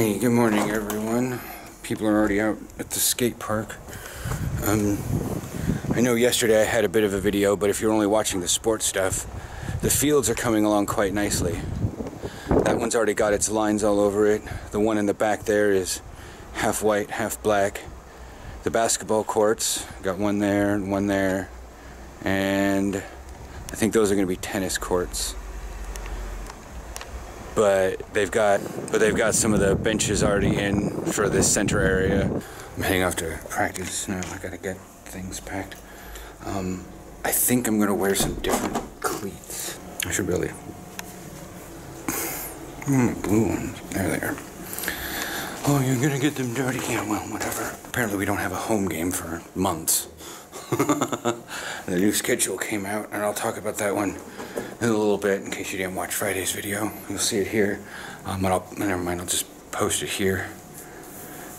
Hey, good morning everyone. People are already out at the skate park. I know yesterday I had a bit of a video, but if you're only watching the sports stuff, the fields are coming along quite nicely. That one's already got its lines all over it. The one in the back there is half white, half black. The basketball courts, got one there and one there. And I think those are going to be tennis courts. But they've got some of the benches already in for this center area. I'm heading off to practice now. I gotta get things packed. I think I'm gonna wear some different cleats. I should really. Blue ones. There they are. Oh, you're gonna get them dirty? Yeah, well, whatever. Apparently, we don't have a home game for months. The new schedule came out, and I'll talk about that one in a little bit in case you didn't watch Friday's video. You'll see it here. Never mind, I'll just post it here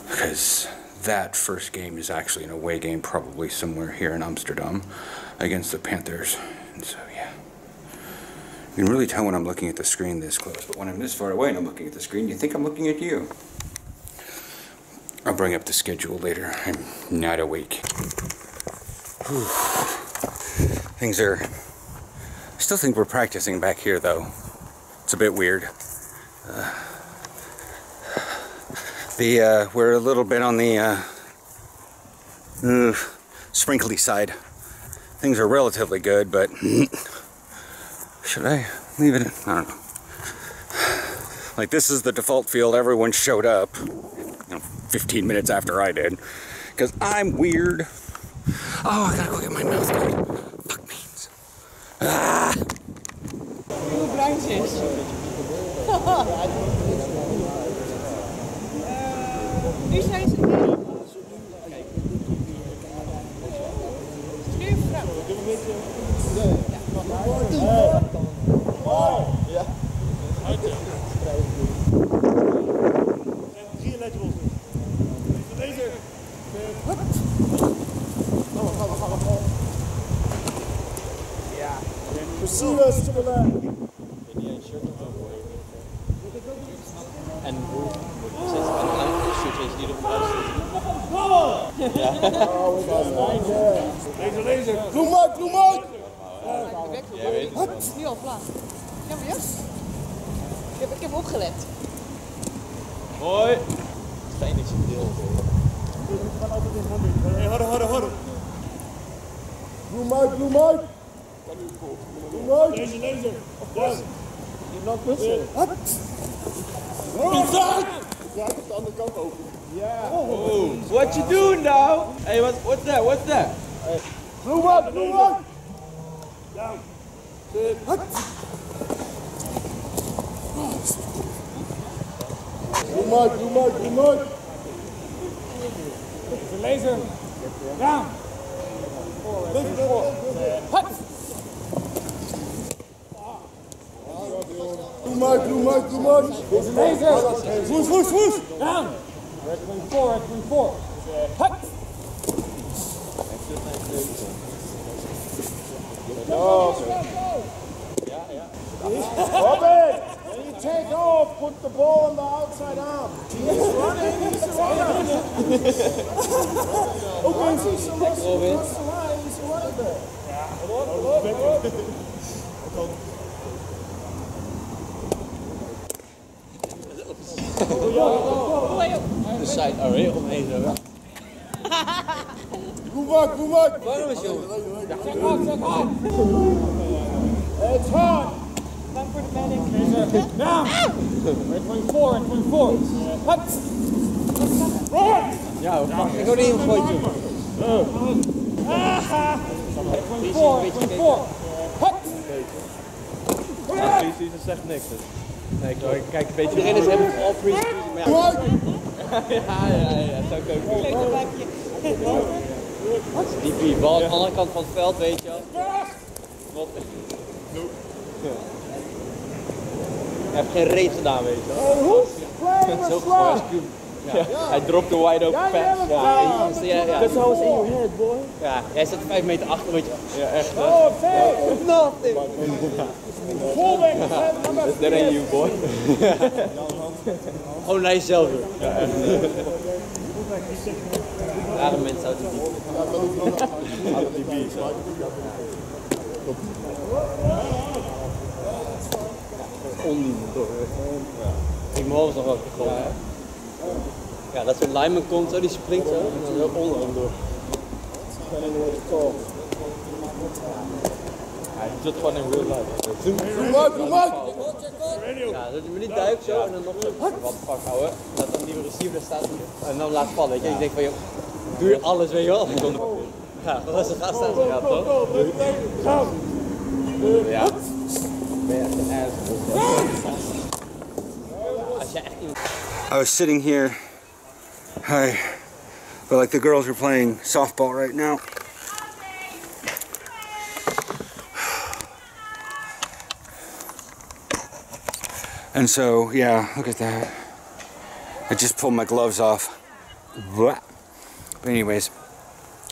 because that first game is actually an away game, probably somewhere here in Amsterdam against the Panthers. And so, yeah. You can really tell when I'm looking at the screen this close, but when I'm this far away and I'm looking at the screen, you think I'm looking at you. I'll bring up the schedule later. I'm not awake. Whew. Things are... I still think we're practicing back here, though. It's a bit weird. We're a little bit on the sprinkly side. Things are relatively good, but should I leave it? I don't know. Like, this is the default field. Everyone showed up, 15 minutes after I did, because I'm weird. Oh, I gotta go get my mouth guard. Fuck beans. Ah! Hoe bruin ze is. Nu zijn ze er. Nu vrouw. Ja. Drie letters. Deze. Ja. Precies, en hoe zit een shootjes die erop uitzitten. Ja. Lezer. Bloem uit! Jij weet het. Nu al klaar. Ja, maar juist. Ik heb opgelet. Hoi. Fijn dat je het deelt. Hey, harder. Bloem uit! Deze lezer. Yes. Je nog kussen. Wat? Ja, ik heb de andere kant open. Ja. Oh, what you doing now? Hey, what's that? Bloem uit! Down. Sit. Bloem uit! De laser. Down. Hut. Bloem uit! Deze laser. Voes. Down. Red wing 4. Hut. Robin, when you take off, put the ball on the outside arm. He's running. Okay, he's across the line. He's running there. De side array omheen zo. Bloem uit! Waarom is je? Check out! It's hard! Dank voor de melding. Down! Red wing 4. Hut! Ja, ik wil niet een gooitje. Red wing 4. Hut! Precies, dat zegt niks. Nee, ik kijk een beetje. Iedereen is helemaal all free. Ja, dat zou ik ook doen. Leuk bakje. Die bal aan de andere kant van het veld, weet je wel. Wat? Hij heeft geen reet gedaan, weet je wel. Zo gegooid. Ja. Hij dropte wide open pass. Ja. That's always in your head, boy. Ja, jij zat 5 meter achter, weet je. Ja, echt. Oh, fair! Nothing. Fullback! That ain't you, boy. Gewoon naar jezelf doen. Rare mensen uit die bier. Ondienend toch? Ik morgen nog ook gewoon. Ja, dat zo'n lineman komt zo, die springt zo en dan zo onder hem door. Ja, je doet het gewoon in real life. Ja, dat je me niet duikt zo en dan nog zo, wat de fuck houden. Dat dan die receiver staat en dan laat vallen, weet je. Ik denk van, joh, doe je alles, weet je wel. Ja, dat was een gast aan zijn toch? Ja. Ben je echt een ass. Als je echt iemand... I was sitting here, but like the girls are playing softball right now. And so, yeah, look at that. I just pulled my gloves off. But anyways,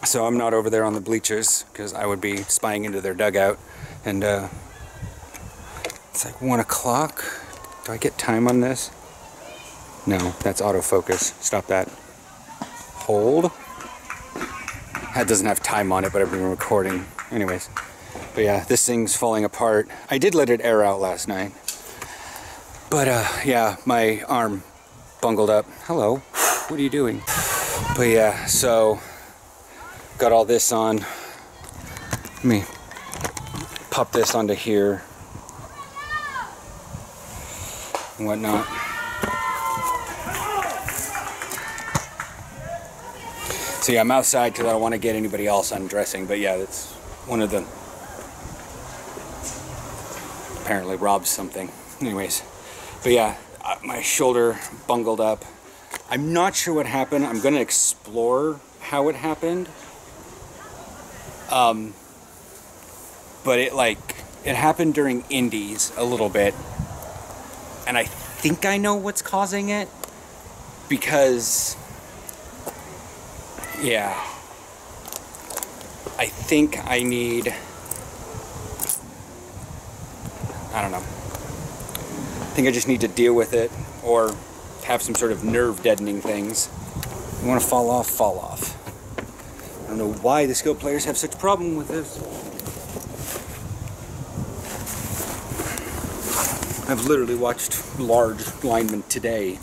so I'm not over there on the bleachers because I would be spying into their dugout. And it's like 1 o'clock. Do I get time on this? No, that's autofocus. Stop that. Hold. That doesn't have time on it, but I've been recording. Anyways. But yeah, this thing's falling apart. I did let it air out last night. But yeah, my arm bungled up. Hello. What are you doing? But yeah, so got all this on. Let me pop this onto here and whatnot. So yeah, I'm outside because I don't want to get anybody else undressing. But yeah, that's one of the... Apparently robbed something. Anyways. But yeah, my shoulder bungled up. I'm not sure what happened. I'm going to explore how it happened. But it happened during indies a little bit. And I think I know what's causing it. Because, yeah, I think I need, I don't know. I think I just need to deal with it or have some sort of nerve deadening things. You want to fall off, fall off. I don't know why the skill players have such a problem with this. I've literally watched large linemen today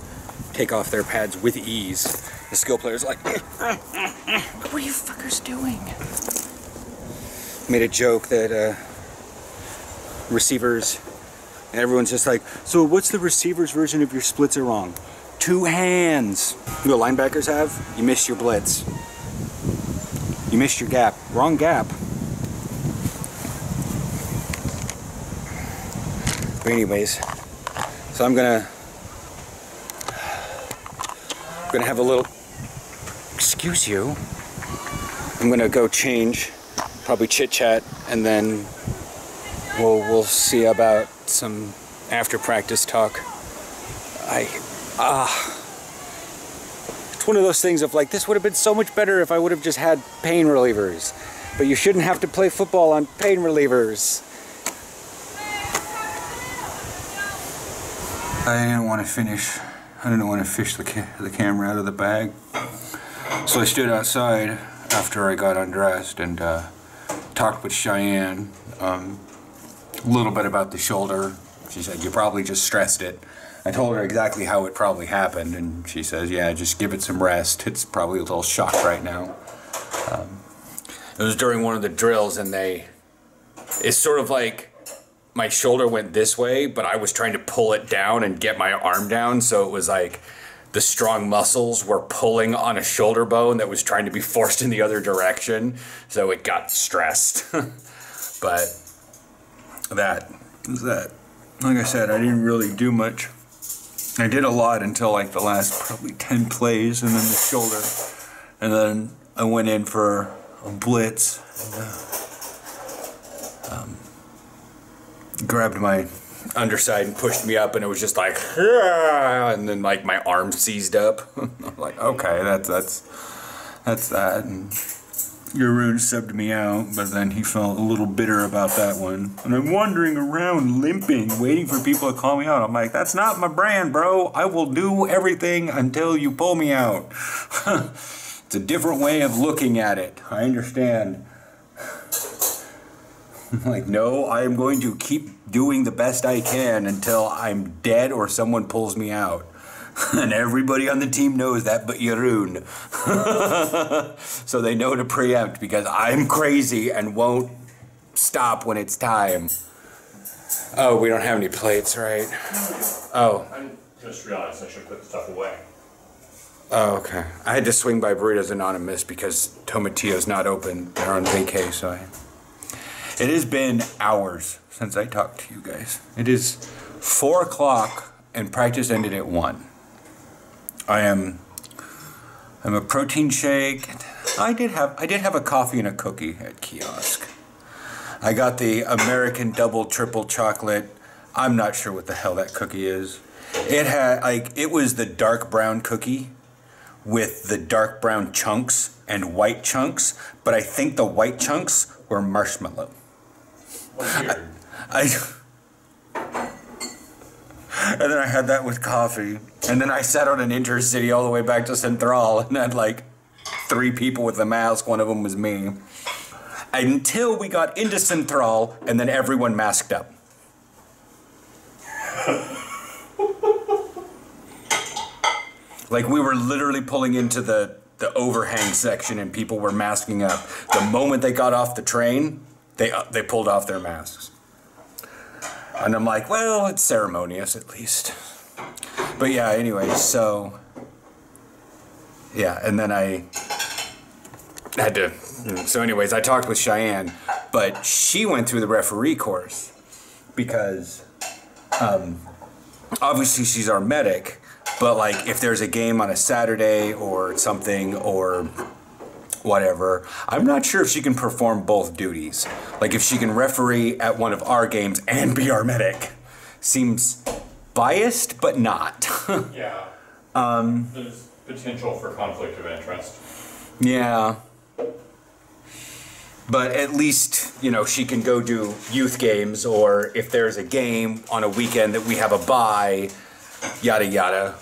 take off their pads with ease. The skill players are like, what are you fuckers doing? Made a joke that receivers, and everyone's just like, so what's the receiver's version of your splits are wrong? 2 hands. You know what linebackers have? You missed your blitz. You missed your gap. Wrong gap. But anyways, so I'm gonna have a little, excuse you, I'm gonna go change, probably chit chat, and then we'll see about some after practice talk. It's one of those things of like, this would have been so much better if I would have just had pain relievers, but you shouldn't have to play football on pain relievers. I didn't want to fish the camera out of the bag, so I stood outside after I got undressed and talked with Cheyenne a little bit about the shoulder. She said, you probably just stressed it. I told her exactly how it probably happened, and she says, yeah, just give it some rest. It's probably a little shocked right now. It was during one of the drills, and it's sort of like my shoulder went this way, but I was trying to pull it down and get my arm down, so it was like the strong muscles were pulling on a shoulder bone that was trying to be forced in the other direction, so it got stressed. But that was that. Like I said, I didn't really do much. I did a lot until like the last probably 10 plays, and then the shoulder, and then I went in for a blitz and grabbed my underside and pushed me up, and it was just like, and then like my arm seized up. I'm like, okay, that's that. And Yaroon subbed me out, but then he felt a little bitter about that one. And I'm wandering around limping, waiting for people to call me out. I'm like, that's not my brand, bro. I will do everything until you pull me out. It's a different way of looking at it. I understand. I'm like, no, I am going to keep doing the best I can until I'm dead or someone pulls me out. And everybody on the team knows that but Yaroon. So they know to preempt because I'm crazy and won't stop when it's time. Oh, we don't have any plates, right? Oh. I just realized I should put the stuff away. Oh, okay. I had to swing by Burritos Anonymous because Tomatillo's not open. They're on vacay, so It has been hours since I talked to you guys. It is 4 o'clock and practice ended at 1. I'm a protein shake. I did have a coffee and a cookie at kiosk. I got the American double triple chocolate. I'm not sure what the hell that cookie is. It was the dark brown cookie with the dark brown chunks and white chunks, but I think the white chunks were marshmallow. Weird. And then I had that with coffee. And then I sat on an intercity all the way back to Central and had like 3 people with a mask. One of them was me. Until we got into Central and then everyone masked up. Like we were literally pulling into the overhang section and people were masking up. The moment they got off the train, they pulled off their masks. And I'm like, well, it's ceremonious at least. But yeah, anyway, so yeah, and then I had to, so anyways, I talked with Cheyenne, but she went through the referee course because obviously she's our medic, but like if there's a game on a Saturday or something or whatever, I'm not sure if she can perform both duties. Like if she can referee at one of our games and be our medic. Seems biased, but not. Yeah. There's potential for conflict of interest. Yeah. But at least, you know, she can go do youth games, or if there's a game on a weekend that we have a bye, yada yada.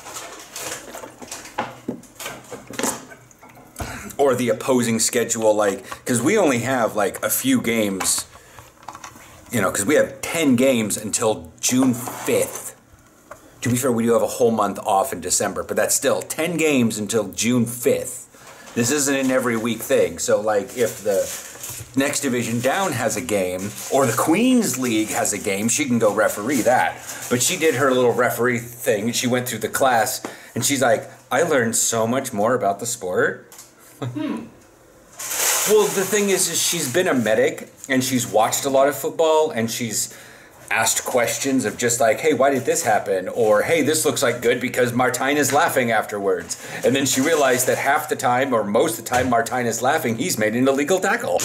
Or the opposing schedule, like, because we only have like a few games, you know, because we have 10 games until June 5th. To be fair, we do have a whole month off in December, but that's still 10 games until June 5th. This isn't an every week thing. So like if the next division down has a game, or the Queens League has a game, she can go referee that. But she did her little referee thing. She went through the class, and she's like, I learned so much more about the sport. Well, the thing is she's been a medic, and she's watched a lot of football, and she's asked questions of just like, hey, why did this happen? Or, hey, this looks like good because Martine is laughing afterwards. And then she realized that half the time, or most of the time, Martine is laughing, he's made an illegal tackle.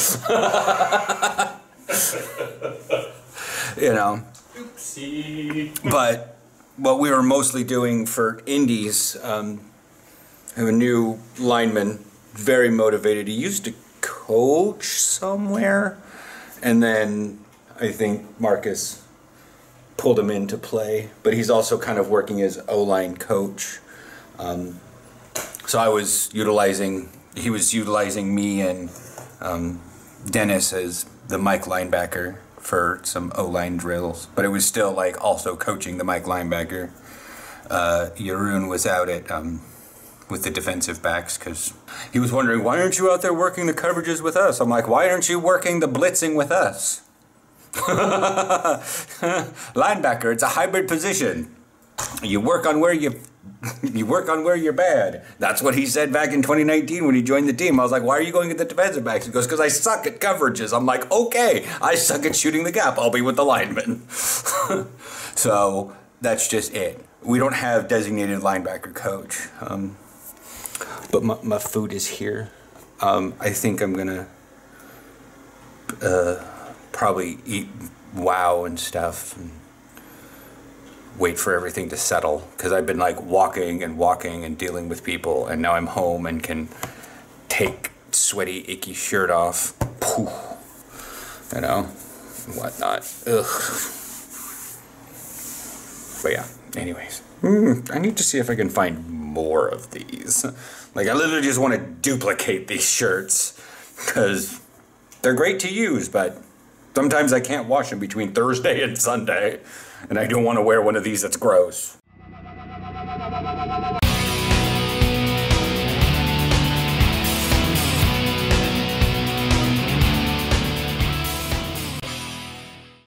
You know. Oopsie. But what we were mostly doing for indies, I have a new lineman, very motivated. He used to coach somewhere, and then I think Marcus pulled him into play, but he's also kind of working as O-line coach. So I was he was utilizing me and Dennis as the Mike linebacker for some O-line drills, but it was still like also coaching the Mike linebacker. Yaroon was out at with the defensive backs because he was wondering, why aren't you out there working the coverages with us? I'm like, why aren't you working the blitzing with us? Linebacker, it's a hybrid position. You work on where you're bad. That's what he said back in 2019 when he joined the team. I was like, why are you going at the defensive backs? He goes, because I suck at coverages. I'm like, okay, I suck at shooting the gap. I'll be with the linemen. So that's just it. We don't have designated linebacker coach. But my food is here. I think I'm gonna probably eat wow and stuff and wait for everything to settle, because I've been like walking and dealing with people, and now I'm home and can take sweaty, icky shirt off. Poof. You know, whatnot. Ugh. But yeah, anyways. I need to see if I can find more of these. Like, I literally just want to duplicate these shirts. Because they're great to use, but sometimes I can't wash them between Thursday and Sunday. And I don't want to wear one of these that's gross.